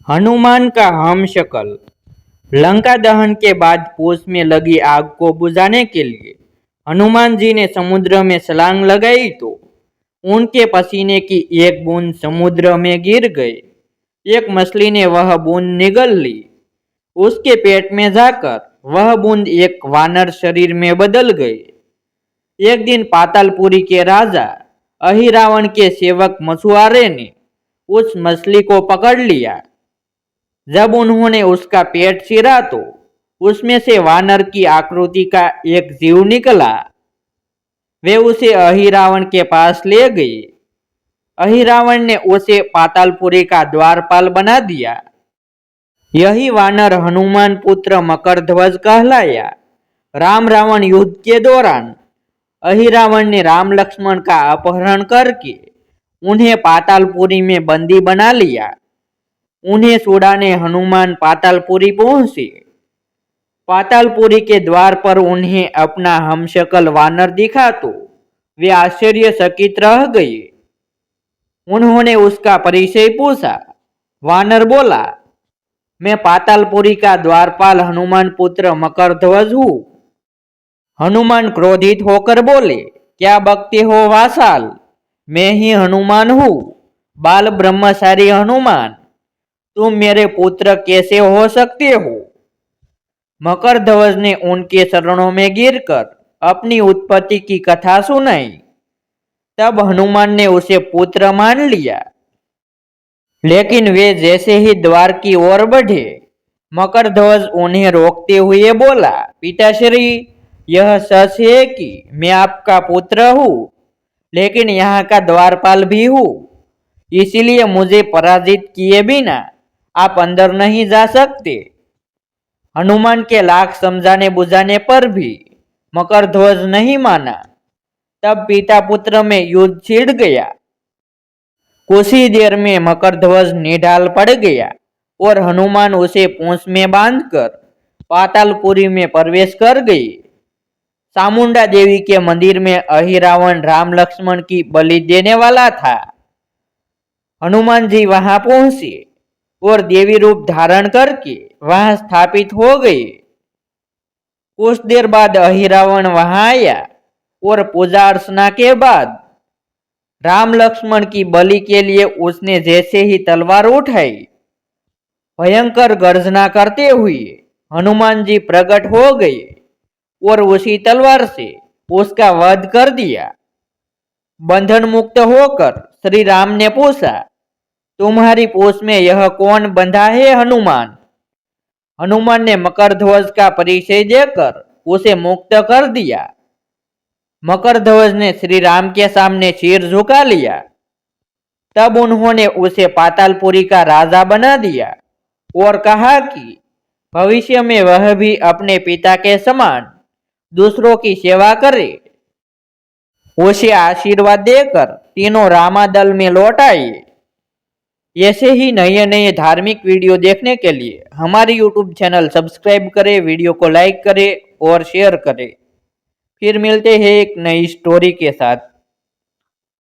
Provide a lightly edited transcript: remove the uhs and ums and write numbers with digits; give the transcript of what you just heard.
हनुमान का हमशक्ल। लंका दहन के बाद पूछ में लगी आग को बुझाने के लिए हनुमान जी ने समुद्र में छलांग लगाई तो उनके पसीने की एक बूंद समुद्र में गिर गई। एक मछली ने वह बूंद निगल ली। उसके पेट में जाकर वह बूंद एक वानर शरीर में बदल गई। एक दिन पातालपुरी के राजा अहिरावण के सेवक मछुआरे ने उस मछली को पकड़ लिया। जब उन्होंने उसका पेट चीरा तो उसमें से वानर की आकृति का एक जीव निकला। वे उसे अहिरावण के पास ले गए। अहिरावण ने उसे पातालपुरी का द्वारपाल बना दिया। यही वानर हनुमान पुत्र मकरध्वज कहलाया। राम रावण युद्ध के दौरान अहिरावण ने राम लक्ष्मण का अपहरण करके उन्हें पातालपुरी में बंदी बना लिया। उन्हें छुड़ाने हनुमान पातालपुरी पहुंचे। पातालपुरी के द्वार पर उन्हें अपना हमशक्ल वानर दिखा तो वे आश्चर्यचकित रह गए। उन्होंने उसका परिचय पूछा। वानर बोला, मैं पातालपुरी का द्वारपाल हनुमान पुत्र मकरध्वज हूँ। हनुमान क्रोधित होकर बोले, क्या बकते हो वासाल, मैं ही हनुमान हूँ, बाल ब्रह्मचारी हनुमान। तुम मेरे पुत्र कैसे हो सकते हो? मकरध्वज ने उनके चरणों में गिरकर अपनी उत्पत्ति की कथा सुनाई। तब हनुमान ने उसे पुत्र मान लिया। लेकिन वे जैसे ही द्वार की ओर बढ़े, मकरध्वज उन्हें रोकते हुए बोला, पिताश्री, यह सच है कि मैं आपका पुत्र हूँ, लेकिन यहाँ का द्वारपाल भी हूँ। इसलिए मुझे पराजित किए बिना आप अंदर नहीं जा सकते। हनुमान के लाख समझाने बुझाने पर भी मकरध्वज नहीं माना। तब पिता पुत्र में युद्ध छिड़ गया। कुछ ही देर में मकरध्वज निढाल पड़ गया और हनुमान उसे पूंछ में बांधकर पातालपुरी में प्रवेश कर गई। चामुंडा देवी के मंदिर में अहिरावण राम लक्ष्मण की बलि देने वाला था। हनुमान जी वहां पहुंचे और देवी रूप धारण करके वहां स्थापित हो गए। कुछ देर बाद अहिरावण वहां आया और पूजा अर्चना के बाद राम लक्ष्मण की बलि के लिए उसने जैसे ही तलवार उठाई, भयंकर गर्जना करते हुए हनुमान जी प्रकट हो गए और उसी तलवार से उसका वध कर दिया। बंधन मुक्त होकर श्री राम ने पूछा, तुम्हारी पूंछ में यह कौन बंधा है हनुमान? हनुमान ने मकरध्वज का परिचय देकर उसे मुक्त कर दिया। मकरध्वज ने श्री राम के सामने सिर झुका लिया। तब उन्होंने उसे पातालपुरी का राजा बना दिया और कहा कि भविष्य में वह भी अपने पिता के समान दूसरों की सेवा करे। उसे आशीर्वाद देकर तीनों रामादल में लौट आए। ऐसे ही नए नए धार्मिक वीडियो देखने के लिए हमारे यूट्यूब चैनल सब्सक्राइब करें, वीडियो को लाइक करें और शेयर करें। फिर मिलते हैं एक नई स्टोरी के साथ।